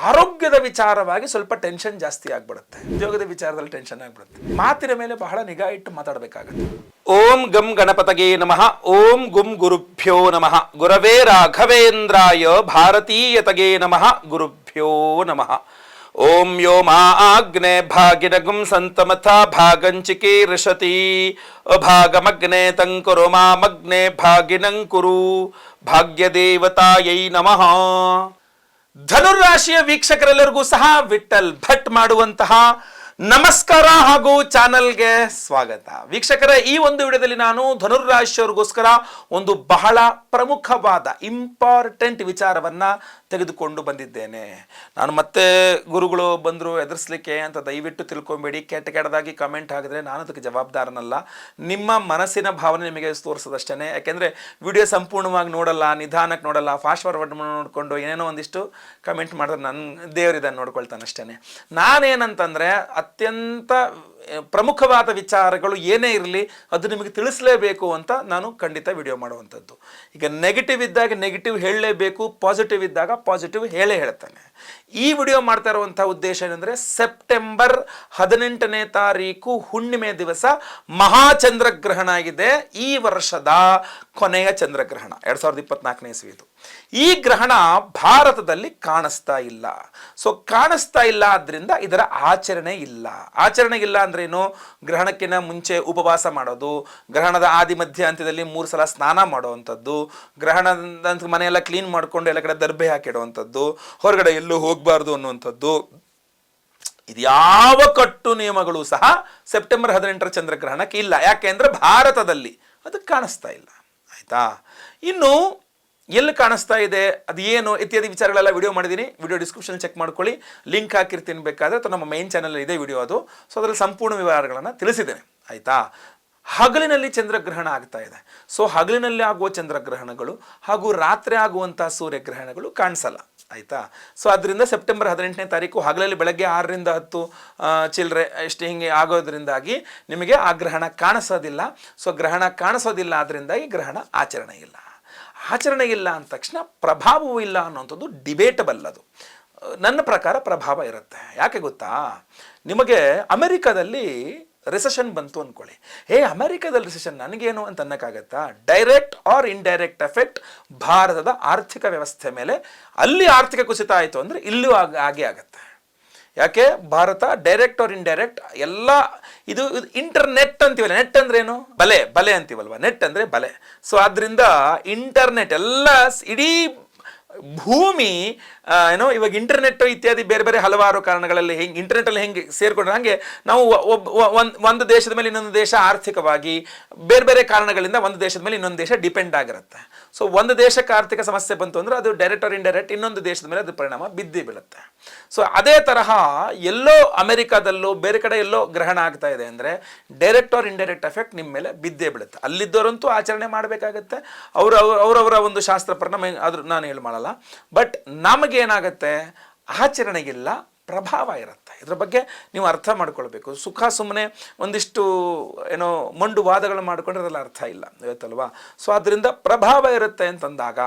ಆರೋಗ್ಯದ ವಿಚಾರವಾಗಿ ಸ್ವಲ್ಪ ಟೆನ್ಷನ್ ಜಾಸ್ತಿ ಆಗ್ಬಿಡುತ್ತೆ, ಉದ್ಯೋಗದ ವಿಚಾರದಲ್ಲಿ ಟೆನ್ಷನ್ ಆಗ್ಬಿಡುತ್ತೆ. ಮಾತಿನ ಮೇಲೆ ಬಹಳ ನಿಗಾ ಇಟ್ಟು ಮಾತಾಡಬೇಕಾಗತ್ತೆ. ಓಂ ಗಂ ಗಣಪತಗೆ ನಮಃ. ಓಂ ಗುಂ ಗುರುಭ್ಯೋ ನಮಃ. ಗುರವೇ ರಾಘವೇಂದ್ರಾಯ ಭಾರತೀಯತಗೆ ನಮಃ. ಗುರುಭ್ಯೋ ನಮಃ. ಓಂ ಯೋ ಮಾ ಆಗ್ನೆ ಭಾಗಿನಗುಂ ಸಂತಮಥ ಭಾಗಂಚಿಕೆ ಋಷತಿ ಅಭಾಗಮಗ್ನೆ ತಂಕುರು ಮಾಮಗ್ನೆ ಭಾಗಿನಂಕುರು ಭಾಗ್ಯದೇವತಾಯೈ ನಮಃ. ಧನುರಾಶಿಯ ವೀಕ್ಷಕರೆಲ್ಲರಿಗೂ ಸಹ ವಿಠಲ್ ಭಟ್ ಮಾಡುವಂತಹ ನಮಸ್ಕಾರ ಹಾಗೂ ಚಾನಲ್ಗೆ ಸ್ವಾಗತ. ವೀಕ್ಷಕರ, ಈ ಒಂದು ವಿಡಿಯೋದಲ್ಲಿ ನಾನು ಧನುರಾಶಿಯವರಿಗೋಸ್ಕರ ಒಂದು ಬಹಳ ಪ್ರಮುಖವಾದ ಇಂಪಾರ್ಟೆಂಟ್ ವಿಚಾರವನ್ನ ತೆಗೆದುಕೊಂಡು ಬಂದಿದ್ದೇನೆ. ನಾನು ಮತ್ತೆ ಗುರುಗಳು ಬಂದರು ಎದುರಿಸಲಿಕ್ಕೆ ಅಂತ ದಯವಿಟ್ಟು ತಿಳ್ಕೊಬೇಡಿ. ಕೆಟ್ಟದಾಗಿ ಕಮೆಂಟ್ ಹಾಕಿದ್ರೆ ನಾನು ಅದಕ್ಕೆ ಜವಾಬ್ದಾರನಲ್ಲ. ನಿಮ್ಮ ಮನಸ್ಸಿನ ಭಾವನೆ ನಿಮಗೆ ತೋರಿಸೋದಷ್ಟೇ. ಯಾಕೆಂದರೆ ವಿಡಿಯೋ ಸಂಪೂರ್ಣವಾಗಿ ನೋಡಲ್ಲ, ನಿಧಾನಕ್ಕೆ ನೋಡಲ್ಲ, ಫಾಸ್ಟ್ ಫಾರ್ವರ್ಡ್ ನೋಡಿಕೊಂಡು ಏನೇನೋ ಒಂದಿಷ್ಟು ಕಮೆಂಟ್ ಮಾಡಿದ್ರೆ ನನ್ನ ದೇವರಿದನ್ನು ನೋಡ್ಕೊಳ್ತಾನೆ ಅಷ್ಟೇ. ನಾನೇನಂತಂದರೆ ಅತ್ಯಂತ ಪ್ರಮುಖವಾದ ವಿಚಾರಗಳು ಏನೇ ಇರಲಿ ಅದು ನಿಮಗೆ ತಿಳಿಸಲೇಬೇಕು ಅಂತ ನಾನು ಖಂಡಿತ ವಿಡಿಯೋ ಮಾಡುವಂಥದ್ದು. ಈಗ ನೆಗೆಟಿವ್ ಇದ್ದಾಗ ನೆಗೆಟಿವ್ ಹೇಳಲೇಬೇಕು, ಪಾಸಿಟಿವ್ ಇದ್ದಾಗ ಪಾಸಿಟಿವ್ ಹೇಳ್ತಾನೆ. ಈ ವಿಡಿಯೋ ಮಾಡ್ತಾ ಇರುವಂಥ ಉದ್ದೇಶ ಏನಂದರೆ, ಸೆಪ್ಟೆಂಬರ್ 18ನೇ ತಾರೀಕು ಹುಣ್ಣಿಮೆ ದಿವಸ ಮಹಾಚಂದ್ರಗ್ರಹಣ ಆಗಿದೆ. ಈ ವರ್ಷದ ಕೊನೆಯ ಚಂದ್ರಗ್ರಹಣ 2024ನೇ ಇಸ್ವಿದು. ಈ ಗ್ರಹಣ ಭಾರತದಲ್ಲಿ ಕಾಣಿಸ್ತಾ ಇಲ್ಲ. ಸೊ ಕಾಣಿಸ್ತಾ ಇಲ್ಲ ಆದ್ರಿಂದ ಇದರ ಆಚರಣೆ ಇಲ್ಲ. ಆಚರಣೆ ಇಲ್ಲ ಅಂದ್ರೇನು? ಗ್ರಹಣಕ್ಕಿಂತ ಮುಂಚೆ ಉಪವಾಸ ಮಾಡೋದು, ಗ್ರಹಣದ ಆದಿ ಮಧ್ಯ ಅಂತ್ಯದಲ್ಲಿ 3 ಸಲ ಸ್ನಾನ ಮಾಡುವಂಥದ್ದು, ಗ್ರಹಣದ ಮನೆಯೆಲ್ಲ ಕ್ಲೀನ್ ಮಾಡಿಕೊಂಡು ಎಲ್ಲ ಕಡೆ ದರ್ಬೆ ಹಾಕಿಡುವಂಥದ್ದು, ಹೊರಗಡೆ ಎಲ್ಲೂ ಹೋಗಬಾರ್ದು ಅನ್ನುವಂಥದ್ದು, ಇದು ಯಾವ ಕಟ್ಟು ನಿಯಮಗಳು ಸಹ ಸೆಪ್ಟೆಂಬರ್ 18ರ ಚಂದ್ರಗ್ರಹಣಕ್ಕೆ ಇಲ್ಲ. ಯಾಕೆಂದ್ರೆ ಭಾರತದಲ್ಲಿ ಅದು ಕಾಣಿಸ್ತಾ ಇಲ್ಲ. ಆಯ್ತಾ? ಇನ್ನು ಎಲ್ಲಿ ಕಾಣಿಸ್ತಾ ಇದೆ, ಅದು ಏನು ಇತ್ಯಾದಿ ವಿಚಾರಗಳೆಲ್ಲ ವಿಡಿಯೋ ಮಾಡಿದ್ದೀನಿ. ವಿಡಿಯೋ ಡಿಸ್ಕ್ರಿಪ್ಷನ್ ಚೆಕ್ ಮಾಡ್ಕೊಳ್ಳಿ, ಲಿಂಕ್ ಹಾಕಿರ್ತೀನಿ ಬೇಕಾದರೆ. ಅಥವಾ ನಮ್ಮ ಮೈನ್ ಚಾನಲ್ ಇದೆ ವಿಡಿಯೋ ಅದು. ಸೊ ಅದರಲ್ಲಿ ಸಂಪೂರ್ಣ ವಿವರಗಳನ್ನು ತಿಳಿಸಿದ್ದೇನೆ. ಆಯಿತಾ? ಹಗಲಿನಲ್ಲಿ ಚಂದ್ರಗ್ರಹಣ ಆಗ್ತಾ ಇದೆ. ಸೊ ಹಗಲಿನಲ್ಲಿ ಆಗುವ ಚಂದ್ರಗ್ರಹಣಗಳು ಹಾಗೂ ರಾತ್ರಿ ಆಗುವಂಥ ಸೂರ್ಯಗ್ರಹಣಗಳು ಕಾಣಿಸಲ್ಲ. ಆಯಿತಾ? ಸೊ ಅದರಿಂದ ಸೆಪ್ಟೆಂಬರ್ 18ನೇ ತಾರೀಕು ಹಗಲಲ್ಲಿ ಬೆಳಗ್ಗೆ 6ರಿಂದ 10 ಚಿಲ್ಲರೆ ಎಷ್ಟು ಹಿಂಗೆ ಆಗೋದ್ರಿಂದಾಗಿ ನಿಮಗೆ ಆ ಗ್ರಹಣ ಕಾಣಿಸೋದಿಲ್ಲ. ಸೊ ಗ್ರಹಣ ಕಾಣಿಸೋದಿಲ್ಲ, ಅದರಿಂದಾಗಿ ಗ್ರಹಣ ಆಚರಣೆ ಇಲ್ಲ. ಆಚರಣೆ ಇಲ್ಲ ಅಂದ ತಕ್ಷಣ ಪ್ರಭಾವವೂ ಇಲ್ಲ ಅನ್ನೋಂಥದ್ದು ಡಿಬೇಟಬಲ್. ಅದು ನನ್ನ ಪ್ರಕಾರ ಪ್ರಭಾವ ಇರುತ್ತೆ. ಯಾಕೆ ಗೊತ್ತಾ? ನಿಮಗೆ ಅಮೆರಿಕದಲ್ಲಿ ರಿಸೆಷನ್ ಬಂತು ಅಂದ್ಕೊಳ್ಳಿ. ಅಮೆರಿಕದಲ್ಲಿ ರಿಸೆಷನ್ ನನಗೇನು ಅಂತ ಅನ್ನೋಕ್ಕಾಗತ್ತಾ? ಡೈರೆಕ್ಟ್ ಆರ್ ಇಂಡೈರೆಕ್ಟ್ ಎಫೆಕ್ಟ್ ಭಾರತದ ಆರ್ಥಿಕ ವ್ಯವಸ್ಥೆ ಮೇಲೆ. ಅಲ್ಲಿ ಆರ್ಥಿಕ ಕುಸಿತ ಆಯಿತು ಅಂದರೆ ಇಲ್ಲೂ ಹಾಗೆ ಆಗತ್ತೆ. ಯಾಕೆ? ಭಾರತ ಡೈರೆಕ್ಟ್ ಆರ್ ಇಂಡೈರೆಕ್ಟ್ ಎಲ್ಲ ಇದು ಇಂಟರ್ನೆಟ್ ಅಂತೀವಲ್ಲ. ನೆಟ್ ಅಂದ್ರೆ ಏನು? ಬಲೆ ಅಂತೀವಲ್ವ. ನೆಟ್ ಅಂದರೆ ಬಲೆ. ಸೊ ಆದ್ದರಿಂದ ಇಂಟರ್ನೆಟ್ ಎಲ್ಲ ಇಡೀ ಭೂಮಿ ಇವಾಗ ಇಂಟರ್ನೆಟ್ ಇತ್ಯಾದಿ ಬೇರೆ ಬೇರೆ ಹಲವಾರು ಕಾರಣಗಳಲ್ಲಿ ಹೆಂಗೆ ಇಂಟರ್ನೆಟ್ಟಲ್ಲಿ ಹೆಂಗೆ ಸೇರಿಕೊಂಡ್ರೆ ಹಾಗೆ ನಾವು ಒಂದು ದೇಶದ ಮೇಲೆ ಇನ್ನೊಂದು ದೇಶ ಆರ್ಥಿಕವಾಗಿ ಬೇರೆ ಬೇರೆ ಕಾರಣಗಳಿಂದ ಒಂದು ದೇಶದ ಮೇಲೆ ಇನ್ನೊಂದು ದೇಶ ಡಿಪೆಂಡ್ ಆಗಿರುತ್ತೆ. ಸೊ ಒಂದು ದೇಶಕ್ಕೆ ಆರ್ಥಿಕ ಸಮಸ್ಯೆ ಬಂತು ಅಂದರೆ ಅದು ಡೈರೆಕ್ಟ್ ಆರ್ ಇಂಡೈರೆಕ್ಟ್ ಇನ್ನೊಂದು ದೇಶದ ಮೇಲೆ ಅದು ಪರಿಣಾಮ ಬಿದ್ದೇ ಬೀಳುತ್ತೆ. ಸೊ ಅದೇ ತರಹ ಎಲ್ಲೋ ಅಮೆರಿಕಾದಲ್ಲೂ ಬೇರೆ ಕಡೆ ಎಲ್ಲೋ ಗ್ರಹಣ ಆಗ್ತಾ ಇದೆ ಅಂದರೆ ಡೈರೆಕ್ಟ್ ಆರ್ ಇಂಡೈರೆಕ್ಟ್ ಎಫೆಕ್ಟ್ ನಿಮ್ಮ ಮೇಲೆ ಬಿದ್ದೇ ಬೀಳುತ್ತೆ. ಅಲ್ಲಿದ್ದವರಂತೂ ಆಚರಣೆ ಮಾಡಬೇಕಾಗತ್ತೆ. ಅವರವರ ಒಂದು ಶಾಸ್ತ್ರ ಪರಿಣಾಮ ಆದರೂ ನಾನು ಹೇಳಿ ಮಾಡಲ್ಲ. ಬಟ್ ನಮಗೇನಾಗತ್ತೆ? ಆಚರಣೆಗಿಲ್ಲ, ಪ್ರಭಾವ ಇರುತ್ತೆ. ಇದ್ರ ಬಗ್ಗೆ ನೀವು ಅರ್ಥ ಮಾಡ್ಕೊಳ್ಬೇಕು. ಸುಖ ಸುಮ್ಮನೆ ಒಂದಿಷ್ಟು ಮೊಂಡು ವಾದಗಳು ಮಾಡ್ಕೊಂಡ್ರೆ ಅದೆಲ್ಲ ಅರ್ಥ ಇಲ್ಲ, ಇವತ್ತಲ್ವಾ? ಸೊ ಅದರಿಂದ ಪ್ರಭಾವ ಇರುತ್ತೆ ಅಂತಂದಾಗ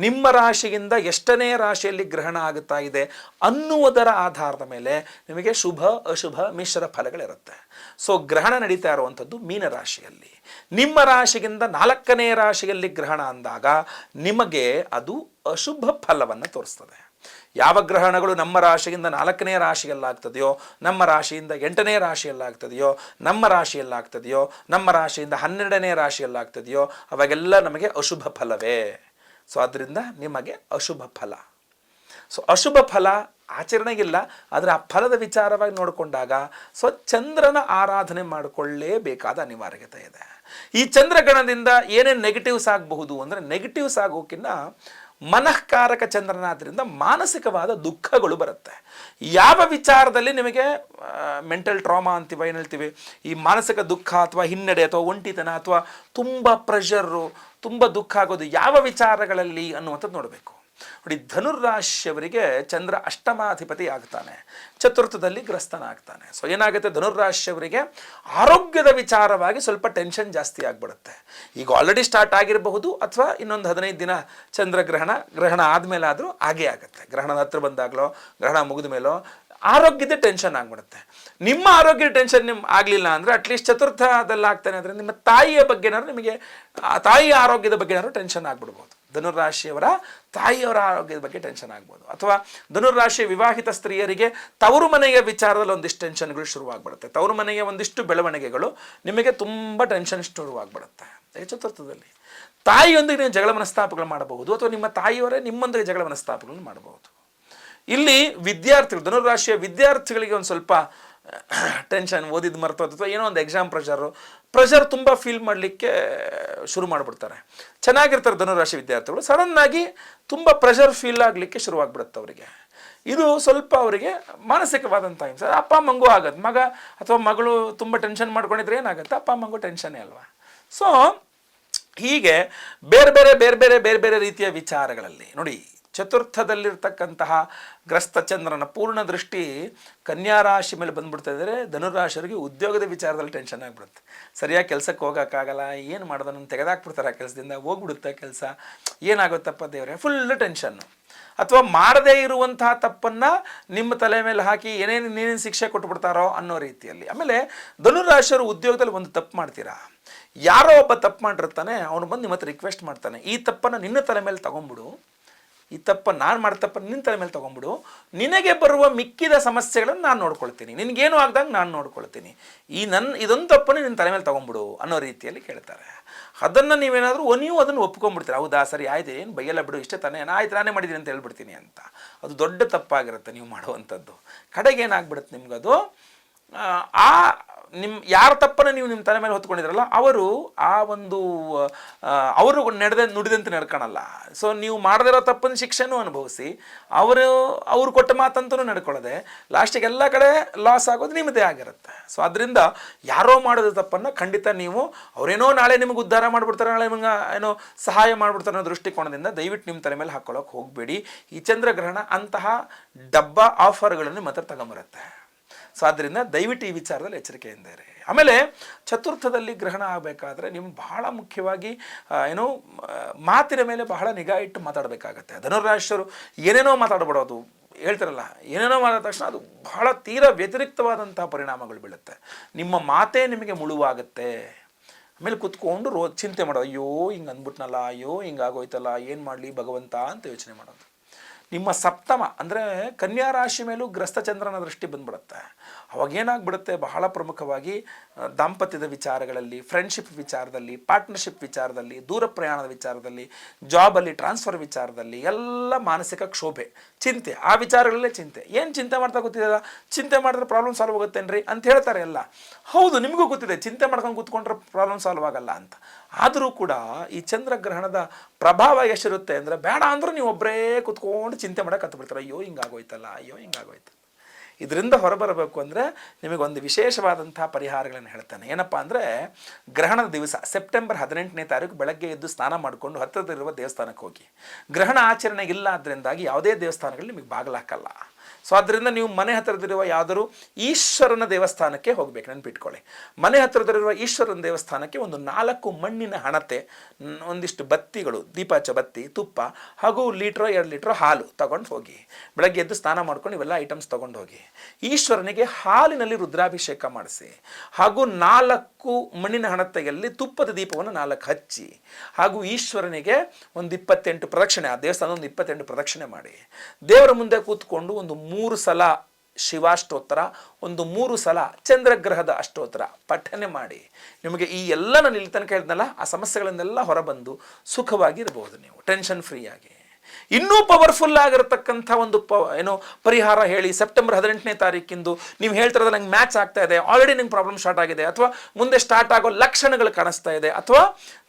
ನಿಮ್ಮ ರಾಶಿಯಿಂದ ಎಷ್ಟನೇ ರಾಶಿಯಲ್ಲಿ ಗ್ರಹಣ ಆಗುತ್ತಾ ಇದೆ ಅನ್ನುವುದರ ಆಧಾರದ ಮೇಲೆ ನಿಮಗೆ ಶುಭ ಅಶುಭ ಮಿಶ್ರ ಫಲಗಳಿರುತ್ತೆ. ಸೊ ಗ್ರಹಣ ನಡೀತಾ ಇರುವಂಥದ್ದು ಮೀನರಾಶಿಯಲ್ಲಿ. ನಿಮ್ಮ ರಾಶಿಗಿಂತ 4ನೇ ರಾಶಿಯಲ್ಲಿ ಗ್ರಹಣ ಅಂದಾಗ ನಿಮಗೆ ಅದು ಅಶುಭ ಫಲವನ್ನು ತೋರಿಸ್ತದೆ. ಯಾವ ಗ್ರಹಣಗಳು ನಮ್ಮ ರಾಶಿಯಿಂದ 4ನೇ ರಾಶಿಯಲ್ಲಾಗ್ತದೆಯೋ, ನಮ್ಮ ರಾಶಿಯಿಂದ 8ನೇ ರಾಶಿಯಲ್ಲಾಗ್ತದೆಯೋ, ನಮ್ಮ ರಾಶಿಯಲ್ಲಾಗ್ತದೆಯೋ, ನಮ್ಮ ರಾಶಿಯಿಂದ 12ನೇ ರಾಶಿಯಲ್ಲಾಗ್ತದೆಯೋ ಅವಾಗೆಲ್ಲ ನಮಗೆ ಅಶುಭ ಫಲವೇ. ಸೊ ಅದರಿಂದ ನಿಮಗೆ ಅಶುಭ ಫಲ. ಸೊ ಅಶುಭ ಫಲ ಆಚರಣೆಗಿಲ್ಲ, ಆದರೆ ಆ ಫಲದ ವಿಚಾರವಾಗಿ ನೋಡಿಕೊಂಡಾಗ ಚಂದ್ರನ ಆರಾಧನೆ ಮಾಡಿಕೊಳ್ಳೇಬೇಕಾದ ಅನಿವಾರ್ಯತೆ ಇದೆ. ಈ ಚಂದ್ರಗಣದಿಂದ ಏನೇನು ನೆಗೆಟಿವ್ಸ್ ಆಗಬಹುದು ಅಂದರೆ, ನೆಗೆಟಿವ್ಸ್ ಆಗೋಕ್ಕಿಂತ ಮನಃಕಾರಕ ಚಂದ್ರನಾದ್ರಿಂದ ಮಾನಸಿಕವಾದ ದುಃಖಗಳು ಬರುತ್ತೆ. ಯಾವ ವಿಚಾರದಲ್ಲಿ ನಿಮಗೆ ಮೆಂಟಲ್ ಟ್ರಾಮಾ ಅಂತೀವಿ, ಏನು ಹೇಳ್ತೀವಿ, ಈ ಮಾನಸಿಕ ದುಃಖ ಅಥವಾ ಹಿನ್ನಡೆ ಅಥವಾ ಒಂಟಿತನ ಅಥವಾ ತುಂಬ ಪ್ರೆಷರು, ತುಂಬ ದುಃಖ ಆಗೋದು ಯಾವ ವಿಚಾರಗಳಲ್ಲಿ ಅನ್ನುವಂಥದ್ದು ನೋಡಬೇಕು. ನೋಡಿ, ಧನುರ್ರಾಶಿಯವರಿಗೆ ಚಂದ್ರ ಅಷ್ಟಮಾಧಿಪತಿ ಆಗ್ತಾನೆ, ಚತುರ್ಥದಲ್ಲಿ ಗ್ರಸ್ತನಾಗ್ತಾನೆ. ಸೊ ಏನಾಗುತ್ತೆ, ಧನುರ್ರಾಶಿಯವರಿಗೆ ಆರೋಗ್ಯದ ವಿಚಾರವಾಗಿ ಸ್ವಲ್ಪ ಟೆನ್ಷನ್ ಜಾಸ್ತಿ ಆಗಿಬಿಡುತ್ತೆ. ಈಗ ಆಲ್ರೆಡಿ ಸ್ಟಾರ್ಟ್ ಆಗಿರಬಹುದು, ಅಥವಾ ಇನ್ನೊಂದು 15 ದಿನ ಗ್ರಹಣ ಆದಮೇಲಾದರೂ ಆಗೇ ಆಗುತ್ತೆ. ಗ್ರಹಣದ ಹತ್ರ ಬಂದಾಗಲೋ ಗ್ರಹಣ ಮುಗಿದ ಮೇಲೋ ಆರೋಗ್ಯದ ಟೆನ್ಷನ್ ಆಗ್ಬಿಡುತ್ತೆ. ನಿಮ್ಮ ಆರೋಗ್ಯದ ಟೆನ್ಷನ್ ಆಗಲಿಲ್ಲ ಅಂದರೆ ಅಟ್ಲೀಸ್ಟ್ ಚತುರ್ಥದಲ್ಲಿ ಆಗ್ತಾನೆ ಅಂದರೆ ನಿಮ್ಮ ತಾಯಿಯ ಬಗ್ಗೆನಾದ್ರು ನಿಮಗೆ ತಾಯಿಯ ಆರೋಗ್ಯದ ಬಗ್ಗೆನಾದ್ರು ಟೆನ್ಷನ್ ಆಗ್ಬಿಡ್ಬೋದು. ಧನುರ್ರಾಶಿಯವರ ತಾಯಿಯವರ ಆರೋಗ್ಯದ ಬಗ್ಗೆ ಟೆನ್ಷನ್ ಆಗ್ಬೋದು. ಅಥವಾ ಧನುರ್ರಾಶಿಯ ವಿವಾಹಿತ ಸ್ತ್ರೀಯರಿಗೆ ತವರು ಮನೆಯ ವಿಚಾರದಲ್ಲಿ ಒಂದಿಷ್ಟು ಟೆನ್ಷನ್ಗಳು ಶುರುವಾಗ್ಬಿಡುತ್ತೆ. ತವರು ಮನೆಯ ಒಂದಿಷ್ಟು ಬೆಳವಣಿಗೆಗಳು ನಿಮಗೆ ತುಂಬ ಟೆನ್ಷನ್ ಶುರುವಾಗ್ಬಿಡುತ್ತೆ. ಚತುರ್ಥದಲ್ಲಿ ತಾಯಿಯೊಂದಿಗೆ ನೀವು ಜಗಳ ಮನಸ್ತಾಪಗಳು ಮಾಡಬಹುದು, ಅಥವಾ ನಿಮ್ಮ ತಾಯಿಯವರೇ ನಿಮ್ಮೊಂದಿಗೆ ಜಗಳ ಮನಸ್ತಾಪಗಳನ್ನು ಮಾಡಬಹುದು. ಇಲ್ಲಿ ವಿದ್ಯಾರ್ಥಿಗಳು, ಧನುರ್ರಾಶಿಯ ವಿದ್ಯಾರ್ಥಿಗಳಿಗೆ ಒಂದು ಸ್ವಲ್ಪ ಟೆನ್ಷನ್, ಓದಿದ್ದು ಮರ್ತೋದು ಅಥವಾ ಏನೋ ಒಂದು ಎಕ್ಸಾಮ್ ಪ್ರೆಷರ್ ತುಂಬ ಫೀಲ್ ಮಾಡಲಿಕ್ಕೆ ಶುರು ಮಾಡಿಬಿಡ್ತಾರೆ. ಚೆನ್ನಾಗಿರ್ತಾರೆ ಧನುರಾಶಿ ವಿದ್ಯಾರ್ಥಿಗಳು, ಸಡನ್ನಾಗಿ ತುಂಬ ಪ್ರೆಷರ್ ಫೀಲ್ ಆಗಲಿಕ್ಕೆ ಶುರುವಾಗ್ಬಿಡುತ್ತೆ ಅವರಿಗೆ. ಇದು ಸ್ವಲ್ಪ ಅವರಿಗೆ ಮಾನಸಿಕವಾದಂಥ ಹಿಂಸೆ. ಅಪ್ಪ ಅಮ್ಮಂಗೂ ಆಗುತ್ತೆ. ಮಗ ಅಥವಾ ಮಗಳು ತುಂಬ ಟೆನ್ಷನ್ ಮಾಡ್ಕೊಂಡಿದ್ರೆ ಏನಾಗುತ್ತೆ, ಅಪ್ಪ ಅಮ್ಮಂಗೂ ಟೆನ್ಷನ್ನೇ ಅಲ್ವಾ. ಸೊ ಹೀಗೆ ಬೇರೆ ಬೇರೆ ರೀತಿಯ ವಿಚಾರಗಳಲ್ಲಿ ನೋಡಿ, ಚತುರ್ಥದಲ್ಲಿರ್ತಕ್ಕಂತಹ ಗ್ರಸ್ತ ಚಂದ್ರನ ಪೂರ್ಣ ದೃಷ್ಟಿ ಕನ್ಯಾ ರಾಶಿ ಮೇಲೆ ಬಂದ್ಬಿಡ್ತಾ ಇದ್ದರೆ ಧನುರಾಶಿಯವರಿಗೆ ಉದ್ಯೋಗದ ವಿಚಾರದಲ್ಲಿ ಟೆನ್ಷನ್ ಆಗಿಬಿಡುತ್ತೆ. ಸರಿಯಾಗಿ ಕೆಲಸಕ್ಕೆ ಹೋಗೋಕ್ಕಾಗಲ್ಲ, ಏನು ಮಾಡೋದು, ನನ್ನ ತೆಗೆದಾಕ್ಬಿಡ್ತಾರೆ ಕೆಲಸದಿಂದ, ಹೋಗ್ಬಿಡುತ್ತೆ ಕೆಲಸ, ಏನಾಗುತ್ತಪ್ಪ ದೇವರೇ, ಫುಲ್ ಟೆನ್ಷನ್ನು. ಅಥವಾ ಮಾಡದೇ ಇರುವಂತಹ ತಪ್ಪನ್ನು ನಿಮ್ಮ ತಲೆ ಮೇಲೆ ಹಾಕಿ ಏನೇನು ಶಿಕ್ಷೆ ಕೊಟ್ಬಿಡ್ತಾರೋ ಅನ್ನೋ ರೀತಿಯಲ್ಲಿ. ಆಮೇಲೆ ಧನುರಾಶಿಯವರು ಉದ್ಯೋಗದಲ್ಲಿ ಒಂದು ತಪ್ಪು ಮಾಡ್ತೀರಾ, ಯಾರೋ ಒಬ್ಬ ತಪ್ಪು ಮಾಡಿರ್ತಾನೆ, ಅವನು ಬಂದು ನಿಮ್ಮ ಹತ್ರ ರಿಕ್ವೆಸ್ಟ್ ಮಾಡ್ತಾನೆ, ಈ ತಪ್ಪನ್ನು ನಿನ್ನ ತಲೆ ಮೇಲೆ ತೊಗೊಂಬಿಡು, ಈ ತಪ್ಪನ್ನು ನಾನು ಮಾಡಿದ ತಪ್ಪನ್ನು ನಿನ್ನ ತಲೆ ಮೇಲೆ ತೊಗೊಂಬಿಡು, ನಿನಗೆ ಬರುವ ಮಿಕ್ಕಿದ ಸಮಸ್ಯೆಗಳನ್ನು ನಾನು ನೋಡ್ಕೊಳ್ತೀನಿ, ನಿನಗೇನು ಆಗ್ದಂಗೆ ನಾನು ನೋಡ್ಕೊಳ್ತೀನಿ, ಇದೊಂದು ತಪ್ಪನ್ನು ನಿನ್ನ ತಲೆ ಮೇಲೆ ತೊಗೊಂಬಿಡು ಅನ್ನೋ ರೀತಿಯಲ್ಲಿ ಕೇಳ್ತಾರೆ. ಅದನ್ನು ನೀವೇನಾದರೂ ನೀವು ಅದನ್ನು ಒಪ್ಕೊಂಡ್ಬಿಡ್ತೀರ, ಹೌದಾ ಸರಿ ಆಯ್ತು, ಏನು ಬೈಯಲ್ಲ ಬಿಡು, ಇಷ್ಟೇ ತಾನೇ, ಆಯ್ತು ನಾನೇ ಮಾಡಿದ್ದೀನಿ ಅಂತ ಹೇಳ್ಬಿಡ್ತೀನಿ ಅಂತ. ಅದು ದೊಡ್ಡ ತಪ್ಪಾಗಿರುತ್ತೆ ನೀವು ಮಾಡುವಂಥದ್ದು. ಕಡೆಗೆ ಏನಾಗ್ಬಿಡುತ್ತೆ ನಿಮ್ಗದು, ಯಾರ ತಪ್ಪನ್ನು ನೀವು ನಿಮ್ಮ ತಲೆ ಮೇಲೆ ಹೊತ್ಕೊಂಡಿದ್ರಲ್ಲ ಅವರು ಅವರು ನುಡಿದಂತೆ ನಡ್ಕೊಳಲ್ಲ. ಸೊ ನೀವು ಮಾಡದಿರೋ ತಪ್ಪನ್ನು ಶಿಕ್ಷೆನೂ ಅನುಭವಿಸಿ ಅವರು ಕೊಟ್ಟ ಮಾತಂತೂ ನಡ್ಕೊಳ್ಳೋದೆ, ಲಾಸ್ಟಿಗೆ ಎಲ್ಲ ಕಡೆ ಲಾಸ್ ಆಗೋದು ನಿಮ್ಮದೇ ಆಗಿರುತ್ತೆ. ಸೊ ಅದರಿಂದ ಯಾರೋ ಮಾಡೋದ ತಪ್ಪನ್ನು ಖಂಡಿತ ನೀವು, ಅವರೇನೋ ನಾಳೆ ನಿಮಗೆ ಉದ್ಧಾರ ಮಾಡಿಬಿಡ್ತಾರೆ, ನಾಳೆ ನಿಮಗೆ ಏನೋ ಸಹಾಯ ಮಾಡಿಬಿಡ್ತಾರೆ ಅನ್ನೋ ದೃಷ್ಟಿಕೋನದಿಂದ ದಯವಿಟ್ಟು ನಿಮ್ಮ ತಲೆ ಮೇಲೆ ಹಾಕ್ಕೊಳ್ಳೋಕೆ ಹೋಗಬೇಡಿ. ಈ ಚಂದ್ರಗ್ರಹಣ ಅಂತಹ ಡಬ್ಬ ಆಫರ್ಗಳನ್ನು ನಿಮ್ಮ ಹತ್ರ ತಗೊಂಬರುತ್ತೆ. ಸೊ ಆದ್ದರಿಂದ ದಯವಿಟ್ಟು ಈ ವಿಚಾರದಲ್ಲಿ ಎಚ್ಚರಿಕೆಯಿಂದ ಇರಿ. ಆಮೇಲೆ ಚತುರ್ಥದಲ್ಲಿ ಗ್ರಹಣ ಆಗಬೇಕಾದ್ರೆ ನಿಮ್ಗೆ ಬಹಳ ಮುಖ್ಯವಾಗಿ ಮಾತಿನ ಮೇಲೆ ಬಹಳ ನಿಗಾ ಇಟ್ಟು ಮಾತಾಡಬೇಕಾಗತ್ತೆ. ಧನುರಾಶಿಯವರು ಏನೇನೋ ಮಾತಾಡಬಿಡೋದು, ಹೇಳ್ತಾರಲ್ಲ, ಏನೇನೋ ಮಾಡಿದ ತಕ್ಷಣ ಅದು ಬಹಳ ತೀರಾ ವ್ಯತಿರಿಕ್ತವಾದಂತಹ ಪರಿಣಾಮಗಳು ಬೀಳುತ್ತೆ. ನಿಮ್ಮ ಮಾತೇ ನಿಮಗೆ ಮುಳುವಾಗುತ್ತೆ. ಆಮೇಲೆ ಕುತ್ಕೊಂಡು ಚಿಂತೆ ಮಾಡೋದು, ಅಯ್ಯೋ ಹಿಂಗೆ ಅಂದ್ಬಿಟ್ನಲ್ಲ, ಅಯ್ಯೋ ಹಿಂಗಾಗೋಯ್ತಲ್ಲ, ಏನು ಮಾಡಲಿ ಭಗವಂತ ಅಂತ ಯೋಚನೆ ಮಾಡೋದು. ನಿಮ್ಮ ಸಪ್ತಮ ಅಂದರೆ ಕನ್ಯಾ ರಾಶಿ ಮೇಲೂ ಗ್ರಸ್ತಚಂದ್ರನ ದೃಷ್ಟಿ ಬಂದ್ಬಿಡುತ್ತೆ. ಅವಾಗೇನಾಗ್ಬಿಡುತ್ತೆ, ಬಹಳ ಪ್ರಮುಖವಾಗಿ ದಾಂಪತ್ಯದ ವಿಚಾರಗಳಲ್ಲಿ, ಫ್ರೆಂಡ್ಶಿಪ್ ವಿಚಾರದಲ್ಲಿ, ಪಾರ್ಟ್ನರ್ಶಿಪ್ ವಿಚಾರದಲ್ಲಿ, ದೂರ ಪ್ರಯಾಣದ ವಿಚಾರದಲ್ಲಿ, ಜಾಬಲ್ಲಿ ಟ್ರಾನ್ಸ್ಫರ್ ವಿಚಾರದಲ್ಲಿ ಎಲ್ಲ ಮಾನಸಿಕ ಕ್ಷೋಭೆ, ಚಿಂತೆ, ಆ ವಿಚಾರಗಳಲ್ಲೇ ಚಿಂತೆ. ಏನು ಚಿಂತೆ ಮಾಡ್ತಾ ಗೊತ್ತಿದೆಯಲ್ಲ, ಚಿಂತೆ ಮಾಡಿದ್ರೆ ಪ್ರಾಬ್ಲಮ್ ಸಾಲ್ವ್ ಆಗುತ್ತೇನ್ರಿ ಅಂತ ಹೇಳ್ತಾರೆ ಎಲ್ಲ. ಹೌದು, ನಿಮಗೂ ಗೊತ್ತಿದೆ ಚಿಂತೆ ಮಾಡ್ಕೊಂಡು ಕೂತ್ಕೊಂಡ್ರೆ ಪ್ರಾಬ್ಲಮ್ ಸಾಲ್ವ್ ಆಗಲ್ಲ ಅಂತ. ಆದರೂ ಕೂಡ ಈ ಚಂದ್ರಗ್ರಹಣದ ಪ್ರಭಾವ ಎಷ್ಟಿರುತ್ತೆ ಅಂದರೆ, ಬೇಡ ಅಂದರೂ ನೀವು ಒಬ್ಬರೇ ಕೂತ್ಕೊಂಡು ಚಿಂತೆ ಮಾಡೋಕೆ ಹತ್ಬಿಡ್ತಾರೆ, ಅಯ್ಯೋ ಹಿಂಗಾಗೋಯ್ತಲ್ಲ, ಅಯ್ಯೋ ಹಿಂಗಾಗೋಯ್ತು. ಇದರಿಂದ ಹೊರಬರಬೇಕು ಅಂದರೆ ನಿಮಗೊಂದು ವಿಶೇಷವಾದಂಥ ಪರಿಹಾರಗಳನ್ನು ಹೇಳ್ತಾನೆ. ಏನಪ್ಪ ಅಂದರೆ, ಗ್ರಹಣದ ದಿವಸ ಸೆಪ್ಟೆಂಬರ್ 18ನೇ ತಾರೀಕು ಬೆಳಗ್ಗೆ ಎದ್ದು ಸ್ನಾನ ಮಾಡಿಕೊಂಡು ಹತ್ತಿರದಲ್ಲಿರುವ ದೇವಸ್ಥಾನಕ್ಕೆ ಹೋಗಿ. ಗ್ರಹಣ ಆಚರಣೆ ಇಲ್ಲ ಅದರಿಂದಾಗಿ ಯಾವುದೇ ದೇವಸ್ಥಾನಗಳು ನಿಮಗೆ ಬಾಗಿಲಾಕಲ್ಲ. ಸೊ ಆದ್ದರಿಂದ ನೀವು ಮನೆ ಹತ್ತಿರದಿರುವ ಯಾವುದಾದ್ರು ಈಶ್ವರನ ದೇವಸ್ಥಾನಕ್ಕೆ ಹೋಗಬೇಕು, ನೆನಪಿಟ್ಕೊಳ್ಳಿ. ಮನೆ ಹತ್ತಿರದಲ್ಲಿರುವ ಈಶ್ವರನ ದೇವಸ್ಥಾನಕ್ಕೆ ಒಂದು 4 ಮಣ್ಣಿನ ಹಣತೆ, ಒಂದಿಷ್ಟು ಬತ್ತಿಗಳು, ದೀಪಾಚ ಬತ್ತಿ, ತುಪ್ಪ ಹಾಗೂ 1-2 ಲೀಟ್ರ್ ಹಾಲು ತಗೊಂಡು ಹೋಗಿ. ಬೆಳಗ್ಗೆ ಎದ್ದು ಸ್ನಾನ ಮಾಡ್ಕೊಂಡು ಇವೆಲ್ಲ ಐಟಮ್ಸ್ ತೊಗೊಂಡು ಹೋಗಿ ಈಶ್ವರನಿಗೆ ಹಾಲಿನಲ್ಲಿ ರುದ್ರಾಭಿಷೇಕ ಮಾಡಿಸಿ, ಹಾಗೂ 4 ಮಣ್ಣಿನ ಹಣತೆಯಲ್ಲಿ ತುಪ್ಪದ ದೀಪವನ್ನು 4 ಹಚ್ಚಿ, ಹಾಗೂ ಈಶ್ವರನಿಗೆ ಒಂದು 28 ಪ್ರದಕ್ಷಿಣೆ, ಆ ದೇವಸ್ಥಾನ ಒಂದು 28 ಪ್ರದಕ್ಷಿಣೆ ಮಾಡಿ, ದೇವರ ಮುಂದೆ ಕೂತ್ಕೊಂಡು ಒಂದು 3 ಸಲ ಶಿವಾಷ್ಟೋತ್ತರ, ಒಂದು 3 ಸಲ ಚಂದ್ರಗ್ರಹದ ಅಷ್ಟೋತ್ತರ ಪಠನೆ ಮಾಡಿ. ನಿಮಗೆ ಈ ಎಲ್ಲ ನಾನು ಇಲ್ಲಿ ತನಕ ಹೇಳಿದ್ನಲ್ಲ, ಆ ಸಮಸ್ಯೆಗಳನ್ನೆಲ್ಲ ಹೊರಬಂದು ಸುಖವಾಗಿರ್ಬೋದು, ನೀವು ಟೆನ್ಷನ್ ಫ್ರೀ ಆಗಿ. ಇನ್ನೂ ಪವರ್ಫುಲ್ ಆಗಿರತಕ್ಕಂಥ ಒಂದು ಪರಿಹಾರ ಹೇಳಿ. ಸೆಪ್ಟೆಂಬರ್ 18ನೇ ತಾರೀಕಿಂದು ನೀವು ಹೇಳ್ತಿರೋದು ನಂಗೆ ಮ್ಯಾಚ್ ಆಗ್ತಾ ಇದೆ, ಆಲ್ರೆಡಿ ನಿಂಗೆ ಪ್ರಾಬ್ಲಮ್ ಸ್ಟಾರ್ಟ್ ಆಗಿದೆ, ಅಥವಾ ಮುಂದೆ ಸ್ಟಾರ್ಟ್ ಆಗೋ ಲಕ್ಷಣಗಳು ಕಾಣಿಸ್ತಾ ಇದೆ, ಅಥವಾ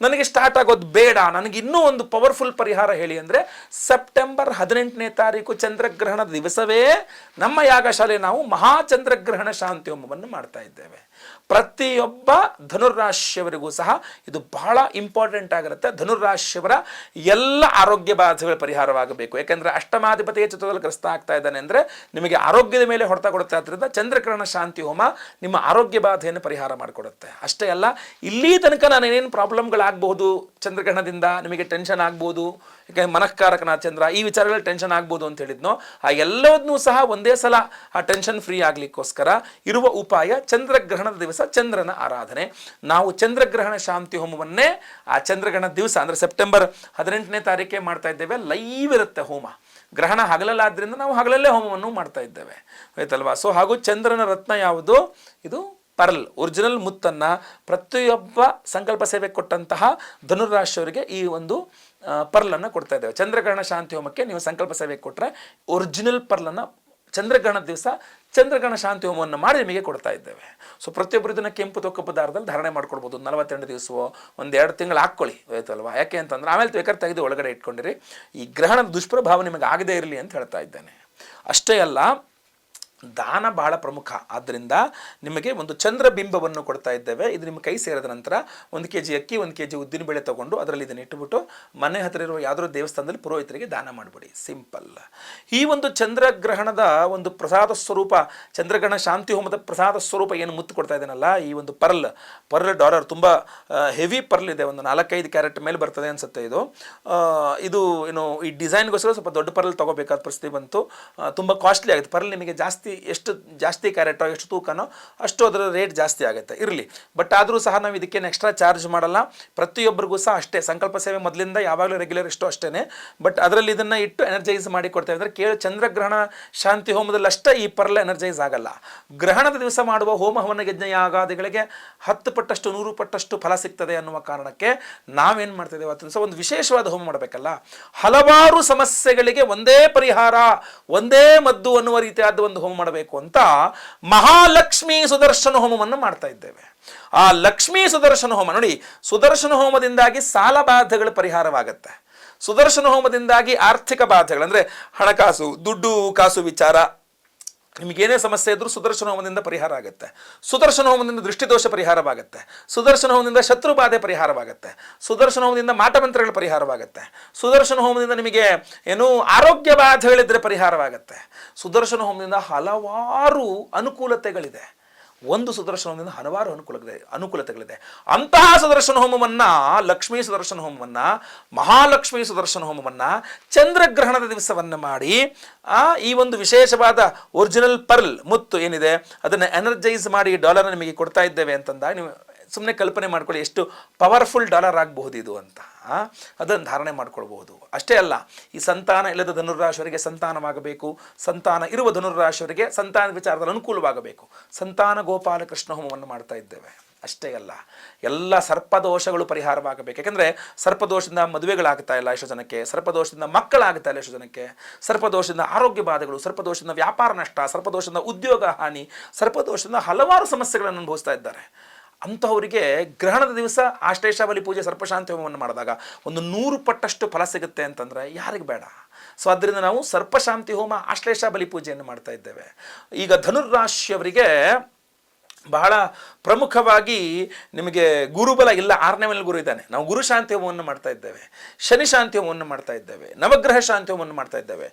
ನನಗೆ ಸ್ಟಾರ್ಟ್ ಆಗೋದು ಬೇಡ, ನನಗೆ ಇನ್ನೂ ಒಂದು ಪವರ್ಫುಲ್ ಪರಿಹಾರ ಹೇಳಿ ಅಂದರೆ, ಸೆಪ್ಟೆಂಬರ್ 18ನೇ ತಾರೀಕು ಚಂದ್ರಗ್ರಹಣದ ದಿವಸವೇ ನಮ್ಮ ಯಾಗಶಾಲೆ ನಾವು ಮಹಾಚಂದ್ರಗ್ರಹಣ ಶಾಂತಿ ಹೋಮವನ್ನು ಮಾಡ್ತಾ ಇದ್ದೇವೆ. ಪ್ರತಿಯೊಬ್ಬ ಧನುರ್ರಾಶಿಯವರಿಗೂ ಸಹ ಇದು ಬಹಳ ಇಂಪಾರ್ಟೆಂಟ್ ಆಗಿರುತ್ತೆ. ಧನುರ್ರಾಶಿಯವರ ಎಲ್ಲ ಆರೋಗ್ಯ ಬಾಧೆಗಳ ಪರಿಹಾರವಾಗಬೇಕು. ಯಾಕೆಂದರೆ ಅಷ್ಟಮಾಧಿಪತಿಯ ಚಿತ್ರದಲ್ಲಿ ಗ್ರಸ್ತ ಆಗ್ತಾ ಇದ್ದಾನೆ ಅಂದರೆ ನಿಮಗೆ ಆರೋಗ್ಯದ ಮೇಲೆ ಹೊಡೆತ ಕೊಡುತ್ತೆ. ಆದ್ದರಿಂದ ಚಂದ್ರಗ್ರಹಣ ಶಾಂತಿ ಹೋಮ ನಿಮ್ಮ ಆರೋಗ್ಯ ಬಾಧೆಯನ್ನು ಪರಿಹಾರ ಮಾಡಿಕೊಡುತ್ತೆ. ಅಷ್ಟೇ ಅಲ್ಲ, ಇಲ್ಲಿ ತನಕ ನಾನು ಏನೇನು ಪ್ರಾಬ್ಲಮ್ಗಳಾಗಬಹುದು ಚಂದ್ರಗ್ರಹಣದಿಂದ, ನಿಮಗೆ ಟೆನ್ಷನ್ ಆಗ್ಬೋದು, ಯಾಕೆ ಮನಃಕಾರಕನಾಥ ಚಂದ್ರ, ಈ ವಿಚಾರಗಳಲ್ಲಿ ಟೆನ್ಷನ್ ಆಗ್ಬೋದು ಅಂತ ಹೇಳಿದ್ನೋ, ಆ ಎಲ್ಲವನ್ನೂ ಸಹ ಒಂದೇ ಸಲ ಆ ಟೆನ್ಷನ್ ಫ್ರೀ ಆಗಲಿಕ್ಕೋಸ್ಕರ ಇರುವ ಉಪಾಯ ಚಂದ್ರಗ್ರಹಣದ ದಿವಸ ಚಂದ್ರನ ಆರಾಧನೆ. ನಾವು ಚಂದ್ರಗ್ರಹಣ ಶಾಂತಿ ಹೋಮವನ್ನೇ ಆ ಚಂದ್ರಗ್ರಹಣದ ದಿವಸ ಅಂದರೆ ಸೆಪ್ಟೆಂಬರ್ 18ನೇ ತಾರೀಕೆ ಮಾಡ್ತಾ ಇದ್ದೇವೆ. ಲೈವ್ ಇರುತ್ತೆ ಹೋಮ. ಗ್ರಹಣ ಹಗಲಲ್ಲಾದ್ರಿಂದ ನಾವು ಹಗಲಲ್ಲೇ ಹೋಮವನ್ನು ಮಾಡ್ತಾ ಇದ್ದೇವೆ, ಆಯ್ತಲ್ವಾ? ಸೊ ಹಾಗೂ ಚಂದ್ರನ ರತ್ನ ಯಾವುದು? ಇದು ಪರ್ಲ್, ಒರಿಜಿನಲ್ ಮುತ್ತನ್ನು ಪ್ರತಿಯೊಬ್ಬ ಸಂಕಲ್ಪ ಸೇವೆ ಕೊಟ್ಟಂತಹ ಧನುರಾಶಿಯವರಿಗೆ ಈ ಒಂದು ಪರ್ಲನ್ನು ಕೊಡ್ತಾ ಇದ್ದೇವೆ. ಚಂದ್ರಗ್ರಹಣ ಶಾಂತಿ ಹೋಮಕ್ಕೆ ನೀವು ಸಂಕಲ್ಪ ಸೇವೆ ಕೊಟ್ಟರೆ ಒರಿಜಿನಲ್ ಪರ್ಲನ್ನು ಚಂದ್ರಗ್ರಹಣದ ದಿವಸ ಚಂದ್ರಗ್ರಹಣ ಶಾಂತಿ ಹೋಮವನ್ನು ಮಾಡಿ ನಿಮಗೆ ಕೊಡ್ತಾ ಇದ್ದೇವೆ. ಸೊ ಪ್ರತಿಯೊಬ್ಬರು ಇದನ್ನು ಕೆಂಪು ತೊಕ್ಕಪ್ಪು ದಾರದಲ್ಲಿ ಧಾರಣೆ ಮಾಡ್ಕೊಳ್ಬೋದು. 42 ದಿವಸವೋ 1-2 ತಿಂಗಳು ಹಾಕ್ಕೊಳ್ಳಿ, ಆಯ್ತಲ್ವಾ? ಯಾಕೆ ಅಂತಂದ್ರೆ ಆಮೇಲೆ ಬೇಕಾದ್ರೆ ತೆಗೆದು ಒಳಗಡೆ ಇಟ್ಕೊಂಡಿರಿ. ಈ ಗ್ರಹಣದ ದುಷ್ಪ್ರಭಾವ ನಿಮಗೆ ಆಗದೇ ಇರಲಿ ಅಂತ ಹೇಳ್ತಾ ಇದ್ದೇನೆ. ಅಷ್ಟೇ ಅಲ್ಲ, ದಾನ ಬಹಳ ಪ್ರಮುಖ. ಆದ್ದರಿಂದ ನಿಮಗೆ ಒಂದು ಚಂದ್ರಬಿಂಬವನ್ನು ಕೊಡ್ತಾ ಇದ್ದೇವೆ. ಇದು ನಿಮ್ಮ ಕೈ ಸೇರಿದ ನಂತರ 1 kg ಅಕ್ಕಿ, 1 kg ಉದ್ದಿನ ಬೇಳೆ ತೊಗೊಂಡು ಅದರಲ್ಲಿ ಇದನ್ನು ಇಟ್ಟುಬಿಟ್ಟು ಮನೆ ಹತ್ತಿರ ಇರುವ ಯಾವುದೋ ದೇವಸ್ಥಾನದಲ್ಲಿ ಪುರೋಹಿತರಿಗೆ ದಾನ ಮಾಡಿಬಿಡಿ. ಸಿಂಪಲ್. ಈ ಒಂದು ಚಂದ್ರಗ್ರಹಣದ ಒಂದು ಪ್ರಸಾದ ಸ್ವರೂಪ, ಚಂದ್ರಗ್ರಹಣ ಶಾಂತಿ ಹೋಮದ ಪ್ರಸಾದ ಸ್ವರೂಪ ಏನು ಮುತ್ತು ಕೊಡ್ತಾ ಇದ್ದೇನಲ್ಲ, ಈ ಒಂದು ಪರ್ಲ್ ಡಾಲರ್ ತುಂಬ ಹೆವಿ ಪರ್ಲ್ ಇದೆ. ಒಂದು 4-5 ಕ್ಯಾರೆಟ್ ಮೇಲೆ ಬರ್ತದೆ ಅನಿಸುತ್ತೆ. ಇದು ಏನು ಈ ಡಿಸೈನ್ಗೋಸ್ಕರ ಸ್ವಲ್ಪ ದೊಡ್ಡ ಪರ್ಲ್ ತೊಗೋಬೇಕಾದ ಪರಿಸ್ಥಿತಿ ಬಂತು. ತುಂಬ ಕಾಸ್ಟ್ಲಿ ಆಗುತ್ತೆ. ಪರ್ಲ್ ನಿಮಗೆ ಎಷ್ಟು ಜಾಸ್ತಿ ಕ್ಯಾರೆಟೋ ಎಷ್ಟು ತೂಕನೋ ಅಷ್ಟು ಅದರ ರೇಟ್ ಜಾಸ್ತಿ ಆಗುತ್ತೆ. ಇರಲಿ, ಬಟ್ ಆದರೂ ಸಹ ನಾವು ಇದಕ್ಕೇನು ಎಕ್ಸ್ಟ್ರಾ ಚಾರ್ಜ್ ಮಾಡಲ್ಲ. ಪ್ರತಿಯೊಬ್ಬರಿಗೂ ಸಹ ಅಷ್ಟೇ. ಸಂಕಲ್ಪ ಸೇವೆ ಮೊದಲಿಂದ ಯಾವಾಗಲೂ ರೆಗ್ಯುಲರ್ ಇಷ್ಟು ಅಷ್ಟೇ. ಬಟ್ ಅದರಲ್ಲಿ ಇದನ್ನು ಇಟ್ಟು ಎನರ್ಜೈಸ್ ಮಾಡಿ ಕೊಡ್ತೇವೆ. ಅಂದರೆ ಚಂದ್ರಗ್ರಹಣ ಶಾಂತಿ ಹೋಮದಲ್ಲಿ ಅಷ್ಟೇ ಈ ಪರ್ಲ್ ಎನರ್ಜೈಸ್ ಆಗಲ್ಲ. ಗ್ರಹಣದ ದಿವಸ ಮಾಡುವ ಹೋಮ ಹವನ ಯಜ್ಞ ಯಾಗಾದಿಗಳಿಗೆ 10 ಪಟ್ಟಷ್ಟು 100 ಪಟ್ಟಷ್ಟು ಫಲ ಸಿಗ್ತದೆ ಅನ್ನುವ ಕಾರಣಕ್ಕೆ ನಾವೇನು ಮಾಡ್ತಿದ್ದೇವೆ ಅವತ್ತು ಒಂದು ವಿಶೇಷವಾದ ಹೋಮ ಮಾಡಬೇಕಲ್ಲ. ಹಲವಾರು ಸಮಸ್ಯೆಗಳಿಗೆ ಒಂದೇ ಪರಿಹಾರ, ಒಂದೇ ಮದ್ದು ಅನ್ನುವ ರೀತಿಯಾದ ಒಂದು ಹೋಮ ಮಾಡಬೇಕು ಅಂತ ಮಹಾಲಕ್ಷ್ಮೀ ಸುದರ್ಶನ ಹೋಮವನ್ನು ಮಾಡ್ತಾ ಇದ್ದೇವೆ. ಆ ಲಕ್ಷ್ಮೀ ಸುದರ್ಶನ ಹೋಮ ನೋಡಿ, ಸುದರ್ಶನ ಹೋಮದಿಂದಾಗಿ ಸಾಲ ಬಾಧೆಗಳು ಪರಿಹಾರವಾಗುತ್ತೆ. ಸುದರ್ಶನ ಹೋಮದಿಂದಾಗಿ ಆರ್ಥಿಕ ಬಾಧೆಗಳು ಅಂದರೆ ಹಣಕಾಸು, ದುಡ್ಡು ಕಾಸು ವಿಚಾರ, ನಿಮಗೇನೇ ಸಮಸ್ಯೆ ಇದ್ರೂ ಸುದರ್ಶನ ಹೋಮದಿಂದ ಪರಿಹಾರ ಆಗುತ್ತೆ. ಸುದರ್ಶನ ಹೋಮದಿಂದ ದೃಷ್ಟಿದೋಷ ಪರಿಹಾರವಾಗುತ್ತೆ. ಸುದರ್ಶನ ಹೋಮದಿಂದ ಶತ್ರು ಬಾಧೆ ಪರಿಹಾರವಾಗುತ್ತೆ. ಸುದರ್ಶನ ಹೋಮದಿಂದ ಮಾಟಮಂತ್ರಗಳ ಪರಿಹಾರವಾಗುತ್ತೆ. ಸುದರ್ಶನ ಹೋಮದಿಂದ ನಿಮಗೆ ಏನು ಆರೋಗ್ಯ ಬಾಧೆಗಳಿದ್ರೆ ಪರಿಹಾರವಾಗುತ್ತೆ. ಸುದರ್ಶನ ಹೋಮದಿಂದ ಹಲವಾರು ಅನುಕೂಲತೆಗಳಿದೆ. ಒಂದು ಸುದರ್ಶನ ಹೋಮದಿಂದ ಹಲವಾರು ಅನುಕೂಲತೆಗಳಿದೆ. ಅಂತಹ ಸುದರ್ಶನ ಹೋಮವನ್ನು, ಲಕ್ಷ್ಮೀ ಸುದರ್ಶನ ಹೋಮವನ್ನು, ಮಹಾಲಕ್ಷ್ಮೀ ಸುದರ್ಶನ ಹೋಮವನ್ನು ಚಂದ್ರಗ್ರಹಣದ ದಿವಸವನ್ನು ಮಾಡಿ ಈ ಒಂದು ವಿಶೇಷವಾದ ಒರಿಜಿನಲ್ ಪರ್ಲ್ ಮುತ್ತು ಏನಿದೆ ಅದನ್ನು ಎನರ್ಜೈಸ್ ಮಾಡಿ ಡಾಲರ್ ನಿಮಗೆ ಕೊಡ್ತಾ ಇದ್ದೇವೆ ಅಂತಂದಾಗ ನೀವು ಸುಮ್ಮನೆ ಕಲ್ಪನೆ ಮಾಡ್ಕೊಳ್ಳಿ ಎಷ್ಟು ಪವರ್ಫುಲ್ ಡಾಲರ್ ಆಗಬಹುದು ಇದು ಅಂತ. ಅದನ್ನು ಧಾರಣೆ ಮಾಡ್ಕೊಳ್ಬಹುದು. ಅಷ್ಟೇ ಅಲ್ಲ, ಈ ಸಂತಾನ ಇಲ್ಲದ ಧನುರ್ರಾಶಿಯವರಿಗೆ ಸಂತಾನವಾಗಬೇಕು, ಸಂತಾನ ಇರುವ ಧನುರ್ರಾಶಿಯವರಿಗೆ ಸಂತಾನ ವಿಚಾರದಲ್ಲಿ ಅನುಕೂಲವಾಗಬೇಕು. ಸಂತಾನ ಗೋಪಾಲಕೃಷ್ಣ ಹೋಮವನ್ನು ಮಾಡ್ತಾ ಇದ್ದೇವೆ. ಅಷ್ಟೇ ಅಲ್ಲ, ಎಲ್ಲ ಸರ್ಪದೋಷಗಳು ಪರಿಹಾರವಾಗಬೇಕು. ಯಾಕೆಂದರೆ ಸರ್ಪದೋಷದಿಂದ ಮದುವೆಗಳಾಗ್ತಾ ಇಲ್ಲ ಎಷ್ಟೋ ಜನಕ್ಕೆ, ಸರ್ಪದೋಷದಿಂದ ಮಕ್ಕಳಾಗ್ತಾ ಇಲ್ಲ ಎಷ್ಟೋ ಜನಕ್ಕೆ, ಸರ್ಪದೋಷದಿಂದ ಆರೋಗ್ಯ ಬಾಧೆಗಳು, ಸರ್ಪದೋಷದಿಂದ ವ್ಯಾಪಾರ ನಷ್ಟ, ಸರ್ಪದೋಷದಿಂದ ಉದ್ಯೋಗ ಹಾನಿ, ಸರ್ಪದೋಷದಿಂದ ಹಲವಾರು ಸಮಸ್ಯೆಗಳನ್ನು ಅನುಭವಿಸ್ತಾ ಇದ್ದಾರೆ. ಅಂಥವರಿಗೆ ಗ್ರಹಣದ ದಿವಸ ಆಶ್ಲೇಷಾವಲಿ ಪೂಜೆ ಸರ್ಪಶಾಂತಿ ಹೋಮವನ್ನು ಮಾಡಿದಾಗ ಒಂದು 100 ಪಟ್ಟಷ್ಟು ಫಲ ಸಿಗುತ್ತೆ ಅಂತಂದರೆ ಯಾರಿಗೆ ಬೇಡ? ಸೊ ಆದ್ದರಿಂದ ನಾವು ಸರ್ಪಶಾಂತಿ ಹೋಮ, ಆಶ್ಲೇಷಾಬಲಿ ಪೂಜೆಯನ್ನು ಮಾಡ್ತಾ ಇದ್ದೇವೆ. ಈಗ ಧನುರ್ರಾಶಿಯವರಿಗೆ ಬಹಳ ಪ್ರಮುಖವಾಗಿ ನಿಮಗೆ ಗುರುಬಲ ಇಲ್ಲ, 6ನೇ ಮನೆಯಲ್ಲಿ ಗುರು ಇದ್ದಾನೆ. ನಾವು ಗುರು ಶಾಂತಿ ಹೋಮವನ್ನು ಮಾಡ್ತಾ ಇದ್ದೇವೆ, ಶನಿ ಶಾಂತಿ ಹೋಮವನ್ನು ಮಾಡ್ತಾ ಇದ್ದೇವೆ, ನವಗ್ರಹ ಶಾಂತಿ ಹೋಮವನ್ನು ಮಾಡ್ತಾ ಇದ್ದೇವೆ.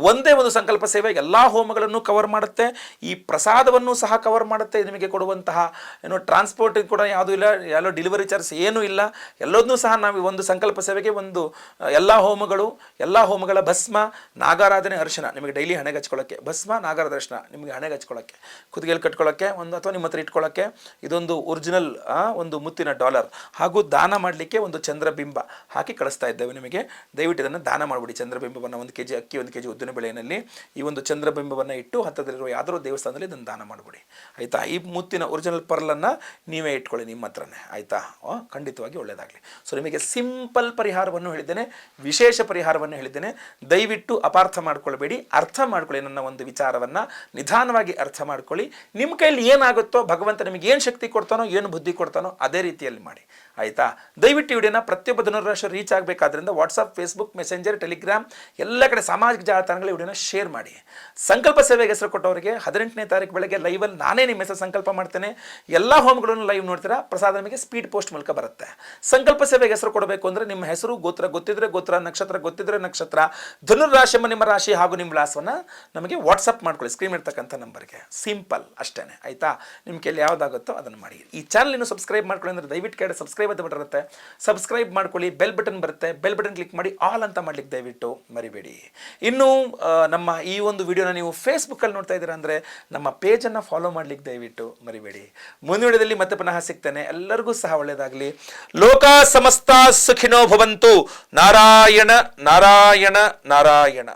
ಒಂದೇ ಒಂದು ಸಂಕಲ್ಪ ಸೇವೆ ಎಲ್ಲ ಹೋಮಗಳನ್ನು ಕವರ್ ಮಾಡುತ್ತೆ. ಈ ಪ್ರಸಾದವನ್ನು ಸಹ ಕವರ್ ಮಾಡುತ್ತೆ. ನಿಮಗೆ ಕೊಡುವಂತಹ ಟ್ರಾನ್ಸ್ಪೋರ್ಟ್ ಕೂಡ ಯಾವುದೂ ಇಲ್ಲ, ಎಲ್ಲೋ ಡೆಲಿವರಿ ಚಾರ್ಜ್ ಏನೂ ಇಲ್ಲ. ಎಲ್ಲದನ್ನೂ ಸಹ ನಾವು ಒಂದು ಸಂಕಲ್ಪ ಸೇವೆಗೆ ಒಂದು ಎಲ್ಲ ಹೋಮಗಳ ಭಸ್ಮ, ನಾಗಾರಾಧನೆ, ಅರಿಶಿನ ನಿಮಗೆ ಡೈಲಿ ಹಣೆಗೆ ಹಚ್ಕೊಳ್ಳೋಕ್ಕೆ, ಭಸ್ಮ ನಾಗಾರಾಧನೆ ಅರಿಶಿನ ನಿಮಗೆ ಹಣೆಗೆ ಹಚ್ಕೊಳ್ಳೋಕ್ಕೆ, ಕುತ್ತಿಗೆಯಲ್ಲಿ ಕಟ್ಕೊಳ್ಳೋಕ್ಕೆ ಒಂದು ಅಥವಾ ನಿಮ್ಮ ಹತ್ರ ಇಟ್ಕೊಳ್ಳೋಕ್ಕೆ ಇದೊಂದು ಒರಿಜಿನಲ್ ಒಂದು ಮುತ್ತಿನ ಡಾಲರ್, ಹಾಗೂ ದಾನ ಮಾಡಲಿಕ್ಕೆ ಒಂದು ಚಂದ್ರಬಿಂಬ ಹಾಕಿ ಕಳಿಸ್ತಾ ಇದ್ದೇವೆ ನಿಮಗೆ. ದಯವಿಟ್ಟು ಇದನ್ನು ದಾನ ಮಾಡಿಬಿಡಿ. ಚಂದ್ರಬಿಂಬವನ್ನು 1 kg ಅಕ್ಕಿ, 1 kg ಉದ್ದಿನ ಬೇಳೆಯಲ್ಲಿ ಈ ಒಂದು ಚಂದ್ರಬಿಂಬವನ್ನು ಇಟ್ಟು ಹತ್ತಿರದಲ್ಲಿರುವ ಯಾವುದೋ ದೇವಸ್ಥಾನದಲ್ಲಿ ಇದನ್ನು ದಾನ ಮಾಡಿಬಿಡಿ, ಆಯಿತಾ? ಈ ಮುತ್ತಿನ ಒರಿಜಿನಲ್ ಪರ್ಲನ್ನು ನೀವೇ ಇಟ್ಕೊಳ್ಳಿ ನಿಮ್ಮ ಹತ್ರನೇ, ಆಯಿತಾ? ಖಂಡಿತವಾಗಿ ಒಳ್ಳೆಯದಾಗಲಿ. ಸೊ ನಿಮಗೆ ಸಿಂಪಲ್ ಪರಿಹಾರವನ್ನು ಹೇಳಿದ್ದೇನೆ, ವಿಶೇಷ ಪರಿಹಾರವನ್ನು ಹೇಳಿದ್ದೇನೆ. ದಯವಿಟ್ಟು ಅಪಾರ್ಥ ಮಾಡ್ಕೊಳ್ಬೇಡಿ, ಅರ್ಥ ಮಾಡ್ಕೊಳ್ಳಿ. ನನ್ನ ಒಂದು ವಿಚಾರವನ್ನು ನಿಧಾನವಾಗಿ ಅರ್ಥ ಮಾಡ್ಕೊಳ್ಳಿ. ನಿಮ್ಮ ಕೈಯಲ್ಲಿ ಏನಾಗುತ್ತೋ ಭಗವಂತ ನಿಮಗೆ ಏನು ಶಕ್ತಿ ಕೊಡ್ತಾನೋ ಏನು ಬುದ್ಧಿ ಕೊಡ್ತಾನೋ ಅದೇ ರೀತಿಯಲ್ಲಿ ಮಾಡಿ, ಆಯಿತಾ? ದಯವಿಟ್ಟು ಈ ವಿಡಿಯೋನ ಪ್ರತಿಯೊಬ್ಬ ಧನುರಾಶಿ ರೀಚ್ ಆಗಬೇಕಾದ್ರಿಂದ ವಾಟ್ಸಪ್, ಫೇಸ್ಬುಕ್, ಮೆಸೆಂಜರ್, ಟೆಲಿಗ್ರಾಮ್ ಎಲ್ಲ ಕಡೆ ಸಾಮಾಜಿಕ ಜಾಲತಾಣಗಳ ವಿಡಿಯೋನ ಶೇರ್ ಮಾಡಿ. ಸಂಕಲ್ಪ ಸೇವೆಗೆ ಹೆಸರು ಕೊಟ್ಟವರಿಗೆ 18ನೇ ತಾರೀಕು ಬೆಳಗ್ಗೆ ಲೈವಲ್ಲಿ ನಾನೇ ನಿಮ್ಮ ಹೆಸರು ಸಂಕಲ್ಪ ಮಾಡ್ತೇನೆ. ಎಲ್ಲ ಹೋಮ್ಗಳನ್ನು ಲೈವ್ ನೋಡ್ತೀರಾ, ಪ್ರಸಾದ ನಿಮಗೆ ಸ್ಪೀಡ್ ಪೋಸ್ಟ್ ಮೂಲಕ ಬರುತ್ತೆ. ಸಂಕಲ್ಪ ಸೇವೆಗೆ ಹೆಸರು ಕೊಡಬೇಕು ಅಂದರೆ ನಿಮ್ಮ ಹೆಸರು, ಗೋತ್ರ ಗೊತ್ತಿದ್ರೆ ಗೋತ್ರ, ನಕ್ಷತ್ರ ಗೊತ್ತಿದ್ರೆ ನಕ್ಷತ್ರ, ಧನುರಾಶಿ ನಿಮ್ಮ ರಾಶಿ ಹಾಗೂ ನಿಮ್ಮ ವಿಳಾಸವನ್ನು ನಮಗೆ ವಾಟ್ಸಪ್ ಮಾಡ್ಕೊಳ್ಳಿ ಸ್ಕ್ರೀನ್ ಇರ್ತಕ್ಕಂಥ ನಂಬರ್ಗೆ. ಸಿಂಪಲ್ ಅಷ್ಟೇ, ಆಯಿತಾ? ನಿಮ್ಮ ಕೈಲಿ ಯಾವುದಾಗುತ್ತೋ ಅದನ್ನು ಮಾಡಿ. ಈ ಚಾನಲ್ ಇನ್ನೂ ಸಬ್ಸ್ಕ್ರೈಬ್ ಮಾಡ್ಕೊಳ್ಳಿ ಅಂದರೆ ದಯವಿಟ್ಟು ಕೆಳಗಡೆ ಸಬ್ಸ್ಕ್ರೈಬ್ ಅಂತ ಬಟನ್ ಇರುತ್ತೆ, ಸಬ್ಸ್ಕ್ರೈಬ್ ಮಾಡ್ಕೊಳ್ಳಿ. ಬೆಲ್ ಬಟನ್ ಬರುತ್ತೆ, ಬೆಲ್ ಬಟನ್ ಕ್ಲಿಕ್ ಮಾಡಿ ಆಲ್ ಅಂತ ಮಾಡ್ಲಿಕ್ಕೆ ದಯವಿಟ್ಟು ಮರಿಬೇಡಿ. ಇನ್ನು ನಮ್ಮ ಈ ಒಂದು ವಿಡಿಯೋನ ನೀವು ಫೇಸ್ಬುಕ್ಕಲ್ಲಿ ನೋಡ್ತಾ ಇದ್ದೀರಾ ಅಂದರೆ ನಮ್ಮ ಪೇಜನ್ನು ಫಾಲೋ ಮಾಡ್ಲಿಕ್ಕೆ ದಯವಿಟ್ಟು ಮರಿಬೇಡಿ. ಮುಂದಿನ ವಿಡಿಯೋದಲ್ಲಿ ಮತ್ತೆ ಪುನಃ ಸಿಗ್ತೇನೆ. ಎಲ್ಲರಿಗೂ ಸಹ ಒಳ್ಳೆಯದಾಗಲಿ. ಲೋಕ ಸಮಸ್ತ ಸುಖಿನೋ ಭವಂತು. ನಾರಾಯಣ ನಾರಾಯಣ ನಾರಾಯಣ.